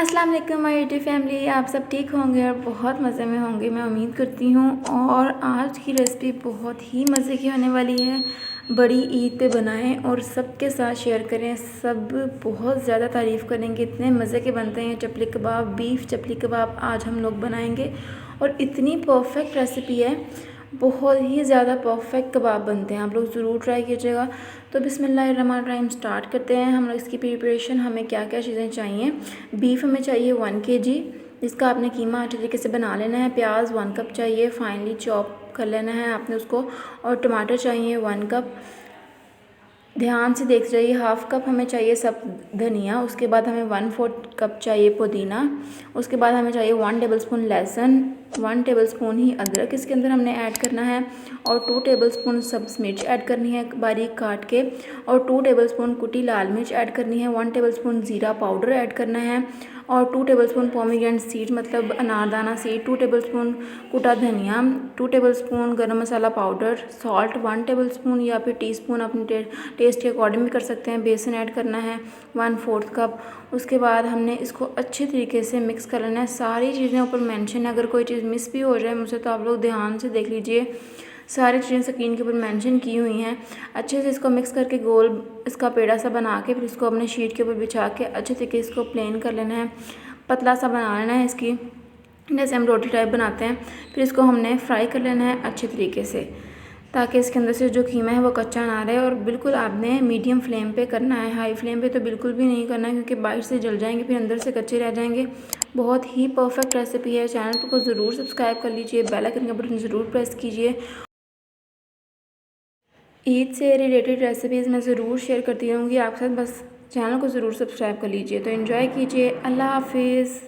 अस्सलाम वालेकुम my YouTube family. आप सब ठीक होंगे और बहुत मज़े में होंगे, मैं उम्मीद करती हूँ। और आज की रेसिपी बहुत ही मज़े की होने वाली है। बड़ी ईद पे बनाएं और सबके साथ शेयर करें, सब बहुत ज़्यादा तारीफ़ करेंगे। इतने मज़े के बनते हैं चपली कबाब, बीफ चपली कबाब आज हम लोग बनाएंगे और इतनी परफेक्ट रेसिपी है, बहुत ही ज़्यादा परफेक्ट कबाब बनते हैं। आप लोग ज़रूर ट्राई कीजिएगा। तो बिस्मिल्लाहिर्रहमानिर्रहीम स्टार्ट करते हैं। हम लोग इसकी प्रिपरेशन, हमें क्या क्या चीज़ें चाहिए। बीफ हमें चाहिए 1 kg, जिसका आपने कीमा अच्छे तरीके से बना लेना है। प्याज 1 कप चाहिए, फाइनली चॉप कर लेना है आपने उसको। और टमाटर चाहिए 1 कप, ध्यान से देख जाइए। 1/2 कप हमें चाहिए सब धनिया। उसके बाद हमें 1/4 कप चाहिए पुदीना। उसके बाद हमें चाहिए 1 टेबलस्पून लहसुन, 1 टेबलस्पून ही अदरक इसके अंदर हमने ऐड करना है। और 2 टेबलस्पून सब्ज़ मिर्च ऐड करनी है बारीक काट के। और 2 टेबलस्पून कुटी लाल मिर्च ऐड करनी है। 1 टेबलस्पून ज़ीरा पाउडर ऐड करना है। और 2 टेबलस्पून पोमीग्रेनेट सीड मतलब अनारदाना सीड, 2 टेबलस्पून कुटा धनिया, 2 टेबलस्पून गरम मसाला पाउडर, सॉल्ट 1 टेबलस्पून या फिर टीस्पून अपने टेस्ट के अकॉर्डिंग भी कर सकते हैं। बेसन ऐड करना है 1/4 कप। उसके बाद हमने इसको अच्छे तरीके से मिक्स कर लेना है। सारी चीज़ें ऊपर मेंशन है, अगर कोई चीज़ मिस भी हो जाए मुझसे तो आप लोग ध्यान से देख लीजिए। सारी चीज़ें स्क्रीन के ऊपर मेंशन की हुई हैं। अच्छे से इसको मिक्स करके गोल इसका पेड़ा सा बना के फिर इसको अपने शीट के ऊपर बिछा के अच्छे तरीके से इसको प्लेन कर लेना है। पतला सा बना लेना है इसकी, जैसे हम रोटी टाइप बनाते हैं। फिर इसको हमने फ्राई कर लेना है अच्छे तरीके से, ताकि इसके अंदर से जो कीमा है वो कच्चा ना रहे। और बिल्कुल आपने मीडियम फ्लेम पे करना है, हाई फ्लेम पे तो बिल्कुल भी नहीं करना है, क्योंकि बाहर से जल जाएंगे फिर अंदर से कच्चे रह जाएंगे। बहुत ही परफेक्ट रेसिपी है। चैनल को ज़रूर सब्सक्राइब कर लीजिए, बेल आइकन का बटन ज़रूर प्रेस कीजिए। ईद से रिलेटेड रेसिपीज़ मैं ज़रूर शेयर करती रहूँगी आपके साथ, बस चैनल को ज़रूर सब्सक्राइब कर लीजिए। तो एंजॉय कीजिए। अल्लाह हाफिज़।